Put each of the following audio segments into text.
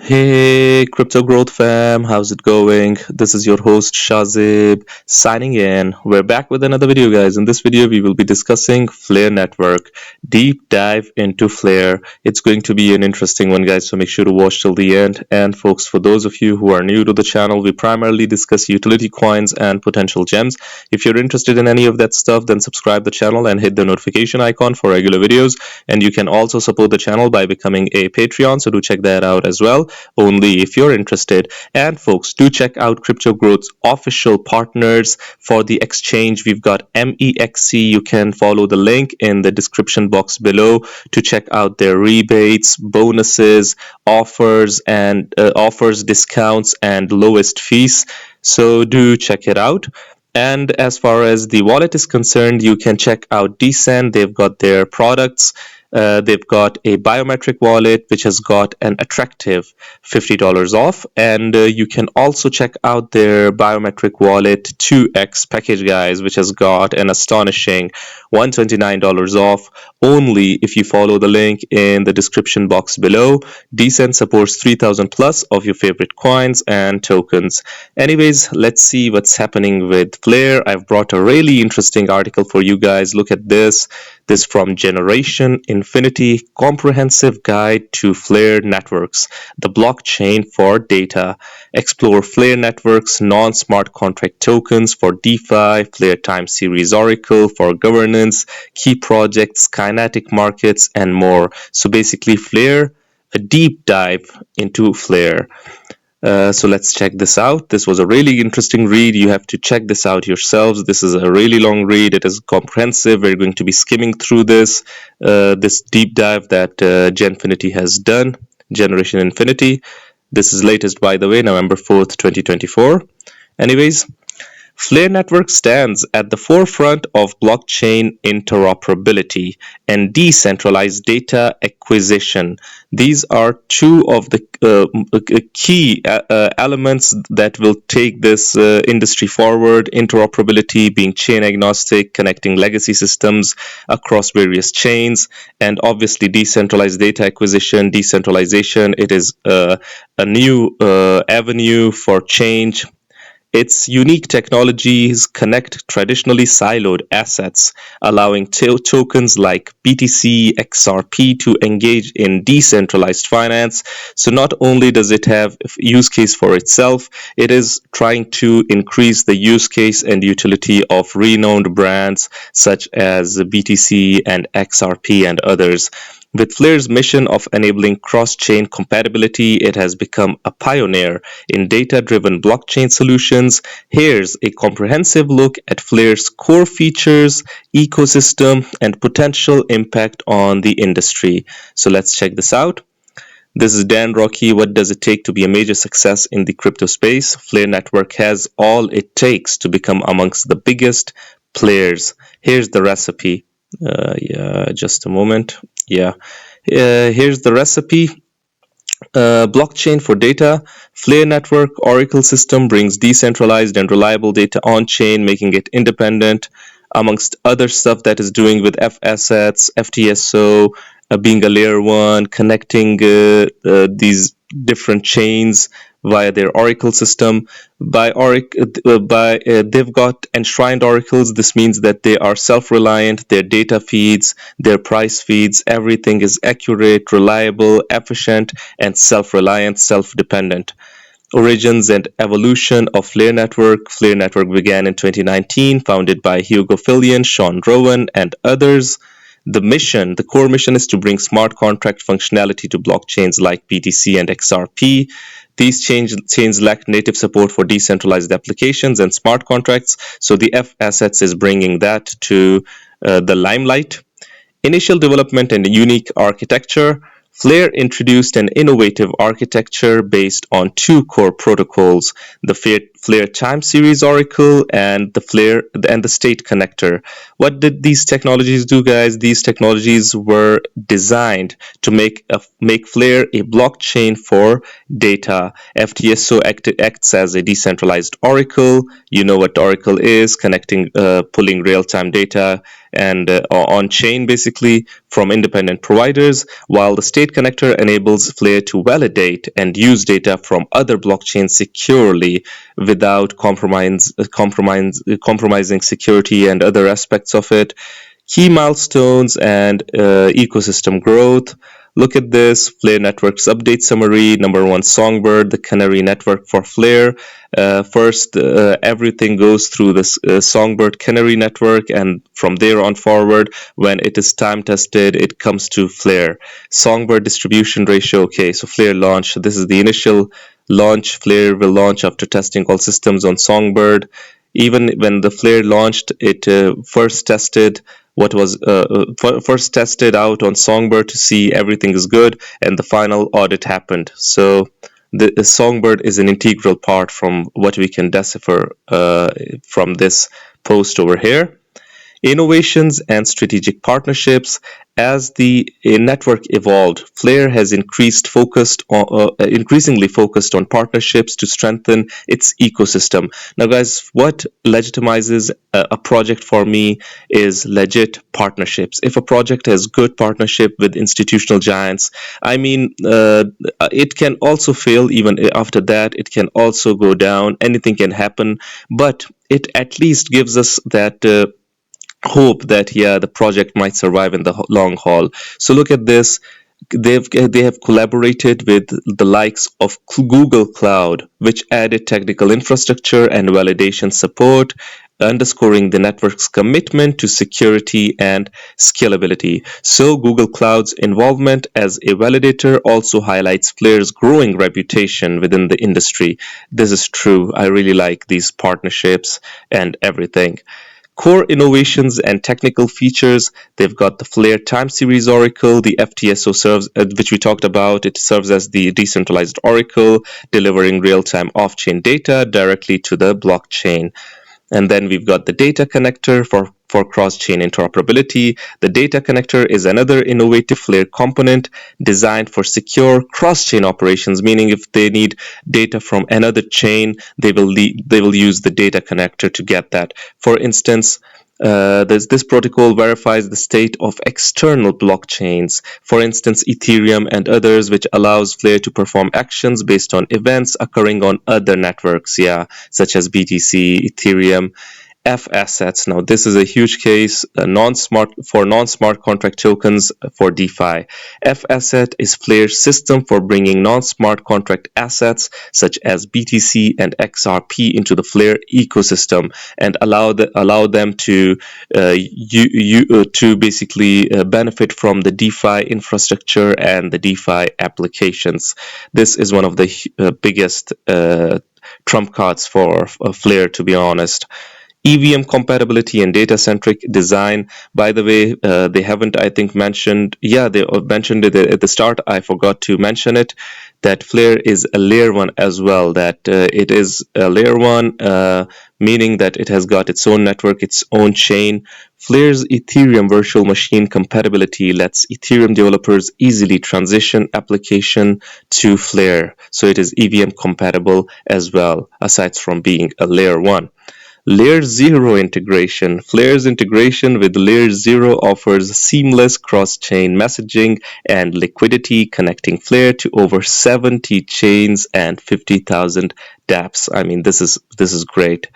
Hey, Crypto Growth fam, how's it going? This is your host Shazib signing in. We're back with another video, guys. In this video, we will be discussing Flare Network. Deep dive into Flare. It's going to be an interesting one, guys, so make sure to watch till the end. And folks, for those of you who are new to the channel, we primarily discuss utility coins and potential gems. If you're interested in any of that stuff, then subscribe the channel and hit the notification icon for regular videos. And you can also support the channel by becoming a Patreon, so do check that out as well, only if you're interested. And folks, do check out Crypto Growth's official partners for the exchange. We've got MEXC. You can follow the link in the description box below to check out their rebates, bonuses, offers, discounts, and lowest fees. So do check it out. And as far as the wallet is concerned, you can check out Decent. They've got their products. They've got a biometric wallet which has got an attractive $50 off, and you can also check out their biometric wallet 2x package, guys, which has got an astonishing $129 off only if you follow the link in the description box below. Decent supports 3000 plus of your favorite coins and tokens. Anyways, let's see what's happening with Flare. I've brought a really interesting article for you guys. Look at this. This from Generation Infinity, Comprehensive Guide to Flare Networks, the blockchain for data. Explore Flare Networks, non-smart contract tokens for DeFi, Flare Time Series Oracle for governance, key projects, kinetic markets, and more. So basically Flare, a deep dive into Flare. So let's check this out. This was a really interesting read. You have to check this out yourselves. This is a really long read. It is comprehensive. We're going to be skimming through this deep dive that Genfinity has done, Generation Infinity. This is latest, by the way, November 4th, 2024. Anyways, Flare Network stands at the forefront of blockchain interoperability and decentralized data acquisition. These are two of the key elements that will take this industry forward. Interoperability, being chain agnostic, connecting legacy systems across various chains, and obviously decentralized data acquisition, decentralization. It is a new avenue for change. Its unique technologies connect traditionally siloed assets, allowing tokens like BTC, XRP to engage in decentralized finance. So not only does it have use case for itself, it is trying to increase the use case and utility of renowned brands such as BTC and XRP and others. With Flare's mission of enabling cross-chain compatibility, it has become a pioneer in data-driven blockchain solutions. Here's a comprehensive look at Flare's core features, ecosystem, and potential impact on the industry. So let's check this out. This is Dan Rocky. What does it take to be a major success in the crypto space? Flare Network has all it takes to become amongst the biggest players. Here's the recipe. Just a moment. Here's the recipe. Blockchain for data. Flare Network Oracle system brings decentralized and reliable data on-chain, making it independent, amongst other stuff that is doing with F-assets, FTSO, being a layer 1, connecting these different chains via their Oracle system. They've got enshrined oracles. This means that they are self-reliant. Their data feeds, their price feeds, everything is accurate, reliable, efficient, and self-reliant, self-dependent. Origins and evolution of Flare Network. Flare Network began in 2019, founded by Hugo Fillion, Sean Rowan, and others. The core mission is to bring smart contract functionality to blockchains like BTC and XRP. These chains lack native support for decentralized applications and smart contracts, so the F-assets is bringing that to the limelight. Initial development and unique architecture. Flare introduced an innovative architecture based on two core protocols, the Flare Time Series Oracle and the State Connector. What did these technologies do, guys? These technologies were designed to make Flare a blockchain for data. FTSO acts as a decentralized oracle. You know what Oracle is, connecting, pulling real-time data, and on chain basically from independent providers, while the state connector enables Flare to validate and use data from other blockchains securely without compromising security and other aspects of it. Key milestones and ecosystem growth. Look at this, Flare Network's update summary. Number one, Songbird, the canary network for Flare. First, everything goes through this Songbird canary network, and from there on forward, when it is time tested, it comes to Flare. Songbird distribution ratio. Okay, so Flare launch. This is the initial launch. Flare will launch after testing all systems on Songbird. Even when the Flare launched, it first tested out on Songbird to see everything is good, and the final audit happened. So the Songbird is an integral part from what we can decipher from this post over here. Innovations and strategic partnerships. As the network evolved, Flare has increasingly focused on partnerships to strengthen its ecosystem. Now, guys, what legitimizes a project for me is legit partnerships. If a project has good partnership with institutional giants, I mean, it can also fail even after that. It can also go down. Anything can happen, but it at least gives us that hope that the project might survive in the long haul. So look at this. They have collaborated with the likes of Google Cloud, which added technical infrastructure and validation support, underscoring the network's commitment to security and scalability. So Google Cloud's involvement as a validator also highlights Flare's growing reputation within the industry. This is true. I really like these partnerships and everything. Core innovations and technical features. They've got the Flare time series oracle. The FTSO serves, which we talked about, it serves as the decentralized oracle, delivering real-time off-chain data directly to the blockchain. And then we've got the data connector for cross-chain interoperability. The data connector is another innovative Flare component designed for secure cross-chain operations, meaning if they need data from another chain, they will use the data connector to get that. For instance, this protocol verifies the state of external blockchains, for instance Ethereum and others, which allows Flare to perform actions based on events occurring on other networks, such as BTC, Ethereum. F assets. Now this is a huge case, non-smart contract tokens for DeFi. F asset is Flare's system for bringing non-smart contract assets such as BTC and XRP into the Flare ecosystem and allow them to basically benefit from the DeFi infrastructure and the DeFi applications. This is one of the biggest trump cards for Flare, to be honest. EVM compatibility and data-centric design. By the way, they haven't, I think, mentioned. They mentioned it at the start. I forgot to mention it. That Flare is a layer 1 as well. That it is a layer 1, meaning that it has got its own network, its own chain. Flare's Ethereum virtual machine compatibility lets Ethereum developers easily transition application to Flare. So it is EVM compatible as well, aside from being a layer 1. Layer 0 integration. Flare's integration with Layer 0 offers seamless cross-chain messaging and liquidity, connecting Flare to over 70 chains and 50,000 dApps. I mean, this is great.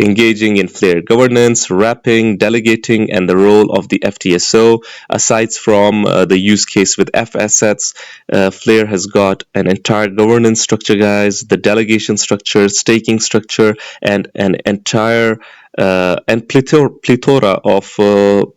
Engaging in Flare governance, wrapping, delegating, and the role of the FTSO. Aside from the use case with F assets, Flare has got an entire governance structure, guys, the delegation structure, staking structure, and an entire and plethora of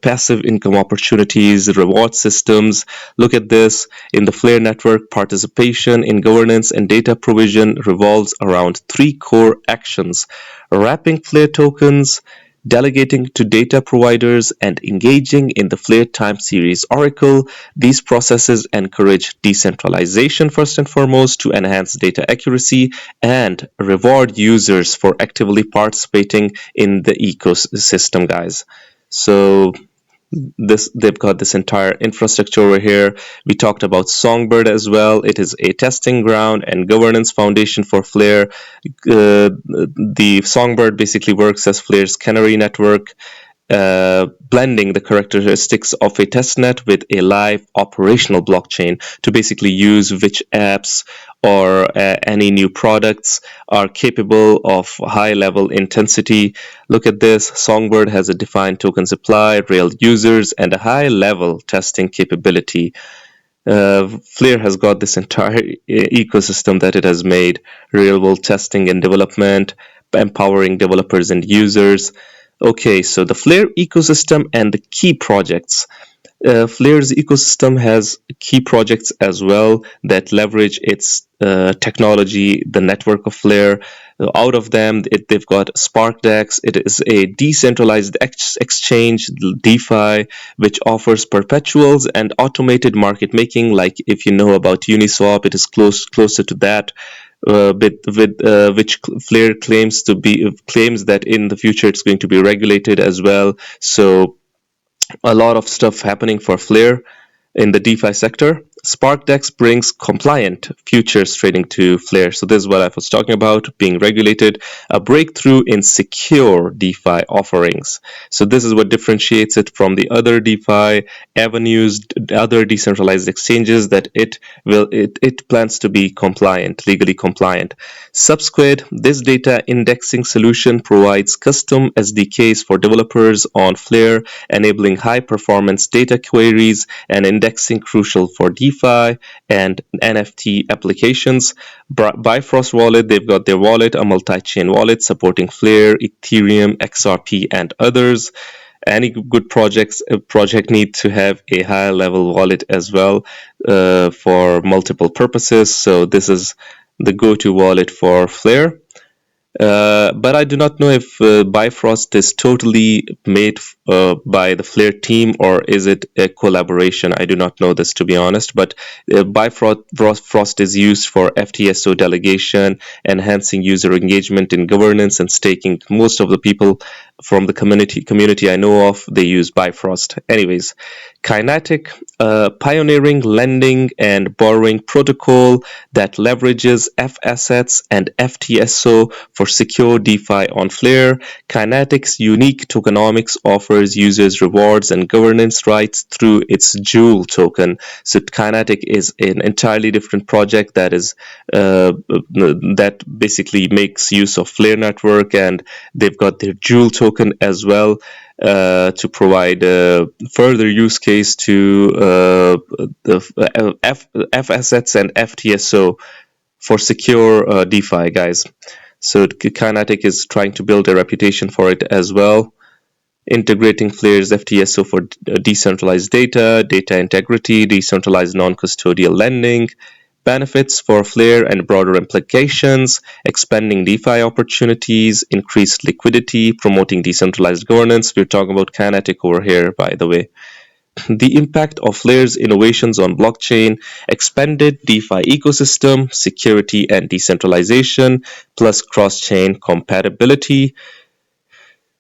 passive income opportunities, reward systems. Look at this. In the Flare network, participation in governance and data provision revolves around 3 core actions: wrapping Flare tokens, delegating to data providers, and engaging in the Flare time series oracle. These processes encourage decentralization first and foremost to enhance data accuracy and reward users for actively participating in the ecosystem, guys. So they've got this entire infrastructure over here. We talked about Songbird as well. It is a testing ground and governance foundation for Flare. The Songbird basically works as Flare's canary network, blending the characteristics of a testnet with a live operational blockchain to basically use which apps or any new products are capable of high level intensity. Look at this. Songbird has a defined token supply, real users, and a high level testing capability. FLR has got this entire ecosystem that it has made, real world testing and development, empowering developers and users. Okay, so the FLR ecosystem and the key projects. FLR's ecosystem has key projects as well that leverage its technology, the network of FLR. Out of them, they've got SparkDex. It is a decentralized exchange, DeFi, which offers perpetuals and automated market making. Like if you know about Uniswap, it is closer to that. Which FLR claims that in the future it's going to be regulated as well. So a lot of stuff happening for FLR in the DeFi sector. SparkDex brings compliant futures trading to FLR. So this is what I was talking about, being regulated, a breakthrough in secure DeFi offerings. So this is what differentiates it from the other DeFi avenues, other decentralized exchanges, that it plans to be compliant, legally compliant. Subsquid, this data indexing solution provides custom SDKs for developers on FLR, enabling high performance data queries and indexing crucial for DeFi and NFT applications. Bifrost Wallet, they've got their wallet, a multi-chain wallet supporting FLR, Ethereum, XRP, and others. Any good project need to have a higher level wallet as well for multiple purposes. So this is the go-to wallet for FLR. But I do not know if Bifrost is totally made by the FLR team, or is it a collaboration. I do not know this, to be honest, but Bifrost is used for FTSO delegation, enhancing user engagement in governance and staking. Most of the people from the community I know of, they use Bifrost. Anyways, Kinetic, pioneering lending and borrowing protocol that leverages F assets and FTSO for secure DeFi on FLR. Kinetic's unique tokenomics offers users rewards and governance rights through its Jewel token. So Kinetic is an entirely different project that is that basically makes use of FLR network, and they've got their Jewel token as well to provide further use case to the F assets and FTSO for secure DeFi, guys. So Kinetic is trying to build a reputation for it as well, integrating FLR's FTSO for decentralized data integrity, decentralized non-custodial lending, benefits for FLR and broader implications, expanding DeFi opportunities, increased liquidity, promoting decentralized governance. We're talking about Kinetic over here, by the way. The impact of FLR's innovations on blockchain, expanded DeFi ecosystem, security and decentralization, plus cross-chain compatibility.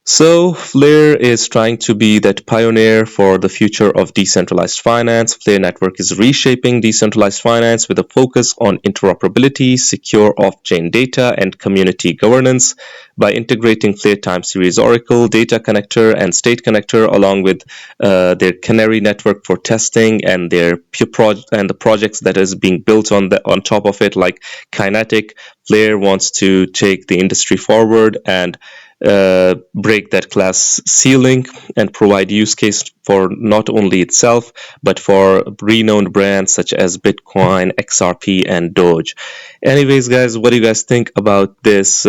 So FLR is trying to be that pioneer for the future of decentralized finance. FLR network is reshaping decentralized finance with a focus on interoperability, secure off-chain data, and community governance. By integrating FLR time series Oracle, data connector, and state connector, along with their canary network for testing and their the projects that is being built on top of it, like Kinetic, FLR wants to take the industry forward and break that glass ceiling and provide use case for not only itself but for renowned brands such as Bitcoin, XRP, and Doge. Anyways, guys, what do you guys think about this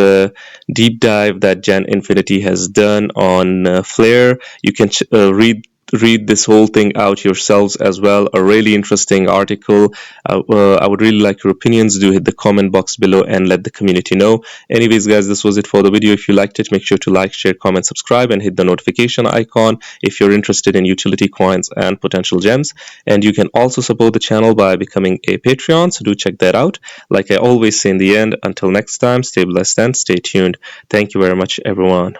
deep dive that Gen Infinity has done on FLR? You can read this whole thing out yourselves as well. A really interesting article. I would really like your opinions. Do hit the comment box below and let the community know. Anyways, guys, this was it for the video. If you liked it, make sure to like, share, comment, subscribe, and hit the notification icon if you're interested in utility coins and potential gems. And you can also support the channel by becoming a Patreon, so do check that out. Like I always say in the end, until next time, stay blessed and stay tuned. Thank you very much, everyone.